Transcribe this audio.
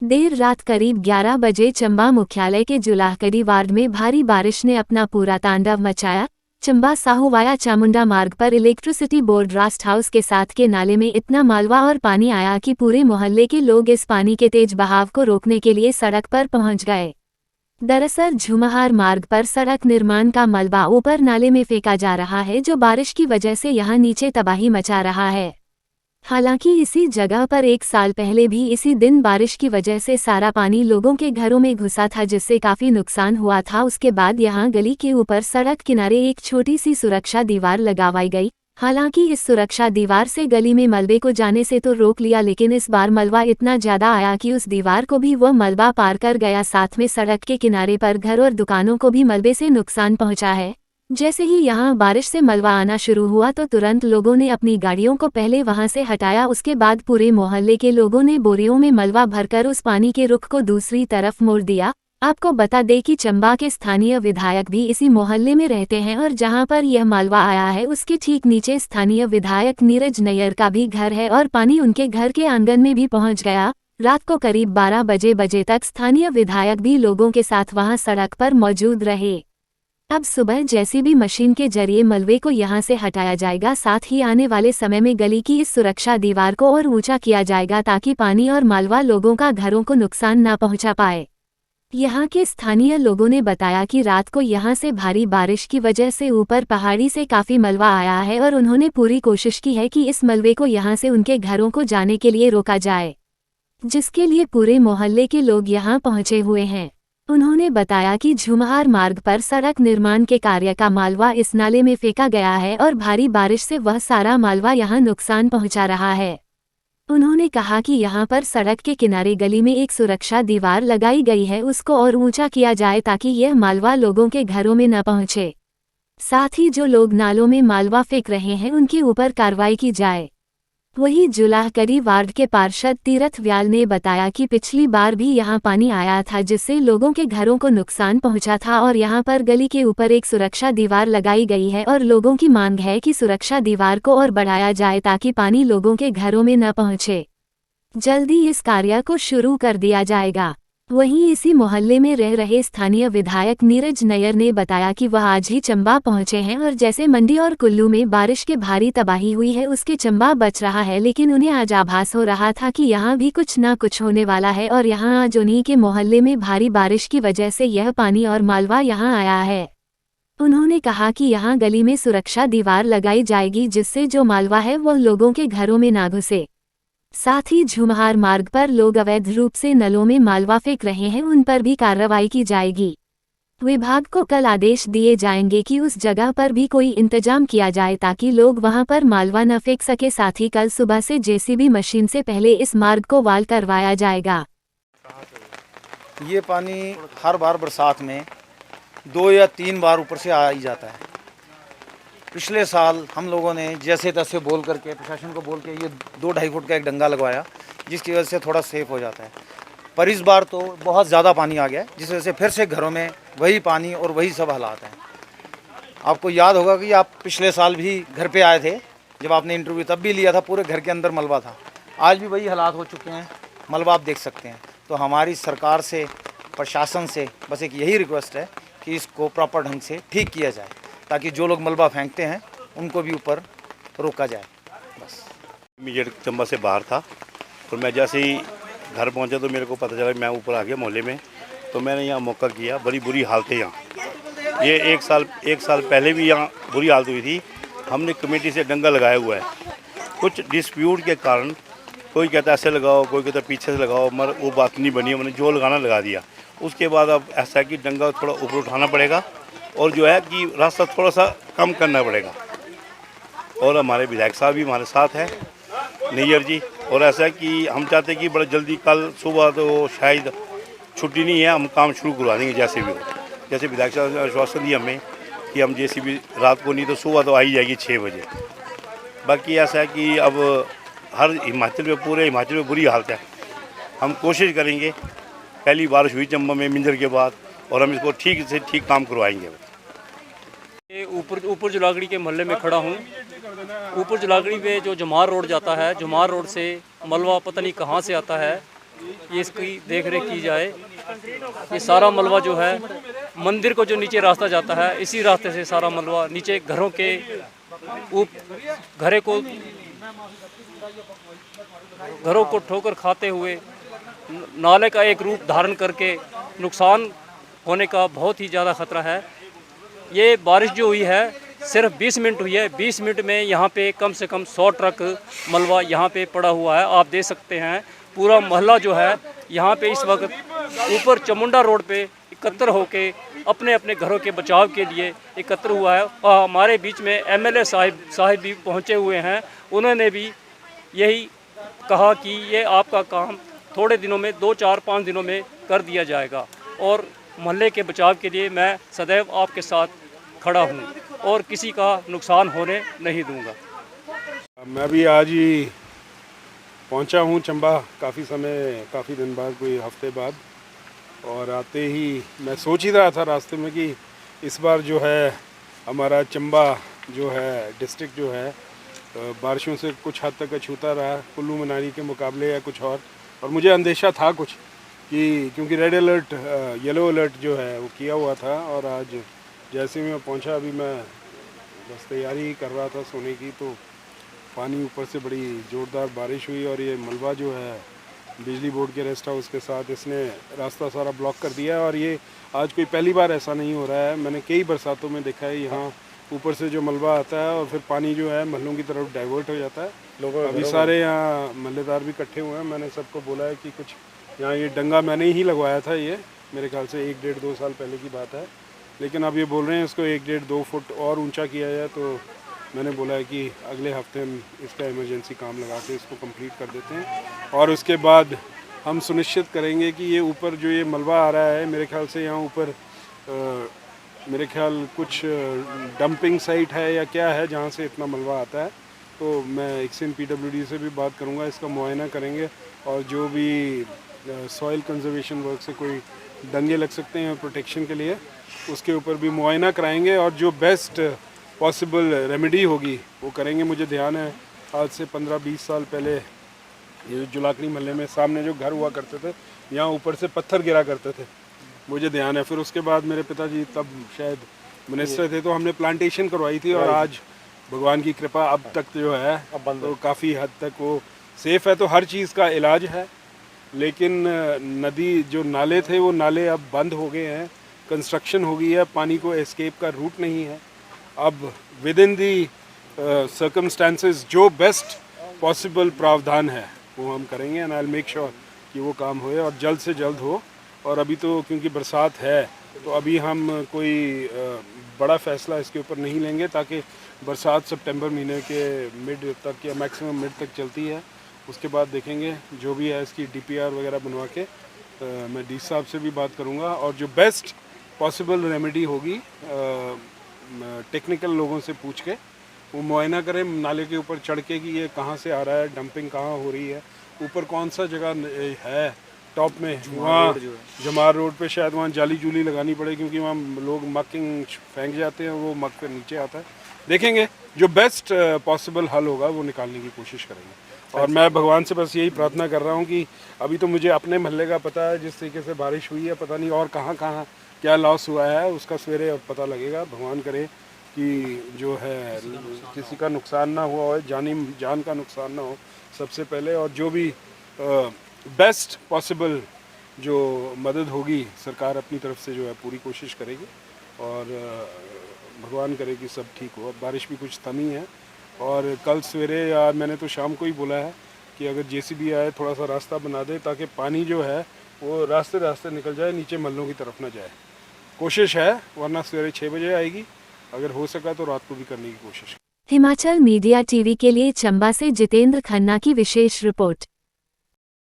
देर रात करीब 11 बजे चंबा मुख्यालय के जुलाहकड़ी वार्ड में भारी बारिश ने अपना पूरा तांडव मचाया। चंबा साहूवाया चामुंडा मार्ग पर इलेक्ट्रिसिटी बोर्ड रास्ट हाउस के साथ के नाले में इतना मालवा और पानी आया कि पूरे मोहल्ले के लोग इस पानी के तेज बहाव को रोकने के लिए सड़क पर पहुंच गए। दरअसल झुमहार मार्ग पर सड़क निर्माण का मलबा ऊपर नाले में फेंका जा रहा है, जो बारिश की वजह से यहां नीचे तबाही मचा रहा है। हालांकि इसी जगह पर 1 साल पहले भी इसी दिन बारिश की वजह से सारा पानी लोगों के घरों में घुसा था, जिससे काफी नुकसान हुआ था। उसके बाद यहां गली के ऊपर सड़क किनारे एक छोटी सी सुरक्षा दीवार लगाई गई। हालांकि इस सुरक्षा दीवार से गली में मलबे को जाने से तो रोक लिया, लेकिन इस बार मलबा इतना ज्यादा आया कि उस दीवार को भी वह मलबा पार कर गया। साथ में सड़क के किनारे पर घर और दुकानों को भी मलबे से नुकसान पहुंचा है। जैसे ही यहां बारिश से मलबा आना शुरू हुआ तो तुरंत लोगों ने अपनी गाड़ियों को पहले वहां से हटाया। उसके बाद पूरे मोहल्ले के लोगों ने बोरियों में मलबा भरकर उस पानी के रुख को दूसरी तरफ मोड़ दिया। आपको बता दें कि चंबा के स्थानीय विधायक भी इसी मोहल्ले में रहते हैं और जहां पर यह मालवा आया है उसके ठीक नीचे स्थानीय विधायक नीरज नैयर का भी घर है और पानी उनके घर के आंगन में भी पहुंच गया। रात को करीब 12 बजे तक स्थानीय विधायक भी लोगों के साथ वहां सड़क पर मौजूद रहे। अब सुबह जेसीबी मशीन के जरिए मलबे को यहां से हटाया जाएगा। साथ ही आने वाले समय में गली की इस सुरक्षा दीवार को और ऊंचा किया जाएगा ताकि पानी और मालवा लोगों का घरों को नुकसान न पहुंचा पाए। यहां के स्थानीय लोगों ने बताया कि रात को यहां से भारी बारिश की वजह से ऊपर पहाड़ी से काफी मलबा आया है और उन्होंने पूरी कोशिश की है कि इस मलबे को यहां से उनके घरों को जाने के लिए रोका जाए, जिसके लिए पूरे मोहल्ले के लोग यहां पहुंचे हुए हैं। उन्होंने बताया कि झुमहार मार्ग पर सड़क निर्माण के कार्य का मालवा इस नाले में फेंका गया है और भारी बारिश से वह सारा मालवा यहां नुकसान पहुंचा रहा है। उन्होंने कहा कि यहां पर सड़क के किनारे गली में एक सुरक्षा दीवार लगाई गई है, उसको और ऊंचा किया जाए ताकि यह मालवा लोगों के घरों में न पहुंचे। साथ ही जो लोग नालों में मालवा फेंक रहे हैं उनके ऊपर कार्रवाई की जाए। वहीं जुलाहकड़ी वार्ड के पार्षद तीरथ व्याल ने बताया कि पिछली बार भी यहां पानी आया था, जिससे लोगों के घरों को नुकसान पहुंचा था और यहां पर गली के ऊपर एक सुरक्षा दीवार लगाई गई है और लोगों की मांग है कि सुरक्षा दीवार को और बढ़ाया जाए ताकि पानी लोगों के घरों में न पहुंचे। जल्दी इस कार्य को शुरू कर दिया जाएगा। वहीं इसी मोहल्ले में रह रहे स्थानीय विधायक नीरज नैयर ने बताया कि वह आज ही चंबा पहुंचे हैं और जैसे मंडी और कुल्लू में बारिश के भारी तबाही हुई है उसके चंबा बच रहा है, लेकिन उन्हें आज आभास हो रहा था कि यहां भी कुछ न कुछ होने वाला है और यहां आज उन्हीं के मोहल्ले में भारी बारिश की वजह से यह पानी और मालवा यहां आया है। उन्होंने कहा कि यहां गली में सुरक्षा दीवार लगाई जाएगी, जिससे जो मालवा है वह लोगों के घरों में ना घुसे। साथ ही झुमहार मार्ग पर लोग अवैध रूप से नलों में मालवा फेंक रहे हैं, उन पर भी कार्रवाई की जाएगी। विभाग को कल आदेश दिए जाएंगे कि उस जगह पर भी कोई इंतजाम किया जाए ताकि लोग वहां पर मालवा न फेंक सके। साथ ही कल सुबह से जेसीबी मशीन से पहले इस मार्ग को वाल करवाया जाएगा। ये पानी हर बार बरसात में 2 या 3 बार ऊपर से आ ही जाता है। पिछले साल हम लोगों ने जैसे तैसे बोल करके प्रशासन को बोल के ये 2-2.5 फुट का एक डंगा लगवाया, जिसकी वजह से थोड़ा सेफ हो जाता है। पर इस बार तो बहुत ज़्यादा पानी आ गया, जिस वजह से फिर से घरों में वही पानी और वही सब हालात हैं। आपको याद होगा कि आप पिछले साल भी घर पे आए थे, जब आपने इंटरव्यू तब भी लिया था, पूरे घर के अंदर मलबा था। आज भी वही हालात हो चुके हैं, मलबा आप देख सकते हैं। तो हमारी सरकार से, प्रशासन से बस एक यही रिक्वेस्ट है कि इसको प्रॉपर ढंग से ठीक किया जाए ताकि जो लोग मलबा फेंकते हैं उनको भी ऊपर रोका जाए। बस इमीडिएट चंबा से बाहर था और मैं जैसे ही घर पहुंचा तो मेरे को पता चला मैं ऊपर आ गया मोहल्ले में। तो मैंने यहाँ मौका किया, बड़ी बुरी हालत है यहाँ। ये एक साल पहले भी यहाँ बुरी हालत हुई थी। हमने कमेटी से डंगा लगाया हुआ है। कुछ डिस्प्यूट के कारण कोई कहता है ऐसे लगाओ, कोई कहता है पीछे से लगाओ, मगर वो बात नहीं बनी। मैंने जो लगाना लगा दिया। उसके बाद अब ऐसा है कि डंगा थोड़ा ऊपर उठाना पड़ेगा और जो है कि रास्ता थोड़ा सा कम करना पड़ेगा। और हमारे विधायक साहब भी हमारे साथ हैं, नैयर जी। और ऐसा है कि हम चाहते हैं कि बड़ा जल्दी कल सुबह, तो शायद छुट्टी नहीं है, हम काम शुरू करवा देंगे जैसे भी हो। जैसे विधायक साहब ने आश्वासन दिया हमें कि हम जेसीबी रात को नहीं तो सुबह तो आ ही जाएगी 6 बजे। बाकी ऐसा है कि अब हर हिमाचल में, पूरे हिमाचल में बुरी हालत है। हम कोशिश करेंगे, पहली बारिश हुई चंबा में मिंजर के बाद, और हम इसको ठीक से ठीक काम करवाएंगे। ये ऊपर जुलागड़ी के मोहल्ले में खड़ा हूँ। ऊपर जुलागड़ी पे जो जुमार रोड जाता है, जुमार रोड से मलबा पता नहीं कहाँ से आता है ये इसकी देख रेख की जाए। ये सारा मलबा जो है मंदिर को जो नीचे रास्ता जाता है, इसी रास्ते से सारा मलबा नीचे घरों के घरों को ठोकर खाते हुए नाले का एक रूप धारण करके नुकसान होने का बहुत ही ज़्यादा खतरा है। ये बारिश जो हुई है सिर्फ 20 मिनट हुई है। 20 मिनट में यहाँ पे कम से कम 100 ट्रक मलबा यहाँ पे पड़ा हुआ है। आप देख सकते हैं पूरा मोहल्ला जो है यहाँ पे इस वक्त ऊपर चामुंडा रोड पे एकत्र होके अपने अपने घरों के बचाव के लिए एकत्र हुआ है। और हमारे बीच में एमएलए साहिब भी पहुँचे हुए हैं। उन्होंने भी यही कहा कि ये आपका काम थोड़े दिनों में 2-4-5 दिनों में कर दिया जाएगा और मोहल्ले के बचाव के लिए मैं सदैव आपके साथ खड़ा हूँ और किसी का नुकसान होने नहीं दूंगा। मैं भी आज ही पहुंचा हूं चंबा, काफ़ी दिन बाद, कोई हफ्ते बाद। और आते ही मैं सोच ही रहा था रास्ते में कि इस बार जो है हमारा चंबा जो है डिस्ट्रिक्ट जो है बारिशों से कुछ हद तक अछूता रहा कुल्लू मनाली के मुकाबले या कुछ और मुझे अंदेशा था कुछ कि क्योंकि रेड अलर्ट येलो अलर्ट जो है वो किया हुआ था। और आज जैसे ही मैं पहुंचा, अभी मैं बस तैयारी कर रहा था सोने की, तो पानी ऊपर से बड़ी ज़ोरदार बारिश हुई और ये मलबा जो है बिजली बोर्ड के रेस्ट हाउस के साथ इसने रास्ता सारा ब्लॉक कर दिया। और ये आज कोई पहली बार ऐसा नहीं हो रहा है, मैंने कई बरसातों में देखा है यहाँ ऊपर से जो मलबा आता है और फिर पानी जो है महलों की तरफ डाइवर्ट हो जाता है। अभी सारे यहाँ महल्लेदार भी इकट्ठे हुए हैं। मैंने सबको बोला है कि कुछ यहाँ ये डंगा मैंने ही लगवाया था, ये मेरे ख्याल से 1-1.5-2 साल पहले की बात है, लेकिन अब ये बोल रहे हैं इसको 1-1.5-2 फुट और ऊंचा किया जाए। तो मैंने बोला है कि अगले हफ्ते हम इसका इमरजेंसी काम लगा के इसको कंप्लीट कर देते हैं और उसके बाद हम सुनिश्चित करेंगे कि ये ऊपर जो ये मलबा आ रहा है, मेरे ख्याल से यहाँ ऊपर मेरे ख्याल कुछ डंपिंग साइट है या क्या है जहाँ से इतना मलबा आता है। तो मैं एक्सिन PWD से भी बात करूँगा, इसका मुआयना करेंगे और जो भी सॉइल कंजर्वेशन वर्क से कोई डंगे लग सकते हैं प्रोटेक्शन के लिए, उसके ऊपर भी मुआयना कराएंगे और जो बेस्ट पॉसिबल रेमेडी होगी वो करेंगे। मुझे ध्यान है आज से 15-20 साल पहले ये जुलाकड़ी महल्ले में सामने जो घर हुआ करते थे, यहाँ ऊपर से पत्थर गिरा करते थे, मुझे ध्यान है। फिर उसके बाद मेरे पिताजी तब शायद मिनिस्टर थे, तो हमने प्लांटेशन करवाई थी और आज भगवान की कृपा अब तक जो है तो काफ़ी हद तक वो सेफ़ है। तो हर चीज़ का इलाज है, लेकिन नदी जो नाले थे वो नाले अब बंद हो गए हैं, कंस्ट्रक्शन हो गई है, पानी को एस्केप का रूट नहीं है। अब विद इन दी सर्कमस्टांसेस जो बेस्ट पॉसिबल प्रावधान है वो हम करेंगे and I will make sure कि वो काम होए और जल्द से जल्द हो। और अभी तो क्योंकि बरसात है तो अभी हम कोई बड़ा फ़ैसला इसके ऊपर नहीं लेंगे, ताकि बरसात सितंबर महीने के मिड तक या मैक्सिमम मिड तक चलती है। उसके बाद देखेंगे जो भी है इसकी DPR वगैरह बनवा के मैं DC साहब से भी बात करूंगा और जो बेस्ट पॉसिबल रेमेडी होगी टेक्निकल लोगों से पूछ के वो मुआयना करें नाले के ऊपर चढ़ के कि ये कहाँ से आ रहा है, डंपिंग कहाँ हो रही है, ऊपर कौन सा जगह है टॉप में, वहाँ जमार रोड पे शायद वहाँ जाली जूली लगानी पड़े, क्योंकि वहाँ लोग मकिंग फेंक जाते हैं, वो मक पे नीचे आता है। देखेंगे जो बेस्ट पॉसिबल हल होगा वो निकालने की कोशिश करेंगे। और मैं भगवान से बस यही प्रार्थना कर रहा हूँ कि अभी तो मुझे अपने महल्ले का पता है, जिस तरीके से बारिश हुई है, पता नहीं और कहाँ कहाँ क्या लॉस हुआ है उसका सवेरे अब पता लगेगा। भगवान करे कि जो है किसी का नुकसान ना हुआ हो, जान का नुकसान ना हो सबसे पहले, और जो भी बेस्ट पॉसिबल जो मदद होगी सरकार अपनी तरफ से जो है पूरी कोशिश करेगी और भगवान करे कि सब ठीक हो। अब बारिश भी कुछ थमी है और कल सवेरे या मैंने तो शाम को ही बोला है कि अगर JCB आए थोड़ा सा रास्ता बना दे ताकि पानी जो है वो रास्ते निकल जाए, नीचे महलों की तरफ ना जाए। कोशिश है, वरना सवेरे 6 बजे आएगी, अगर हो सका तो रात को भी करने की कोशिश। हिमाचल मीडिया TV के लिए चंबा से जितेंद्र खन्ना की विशेष रिपोर्ट।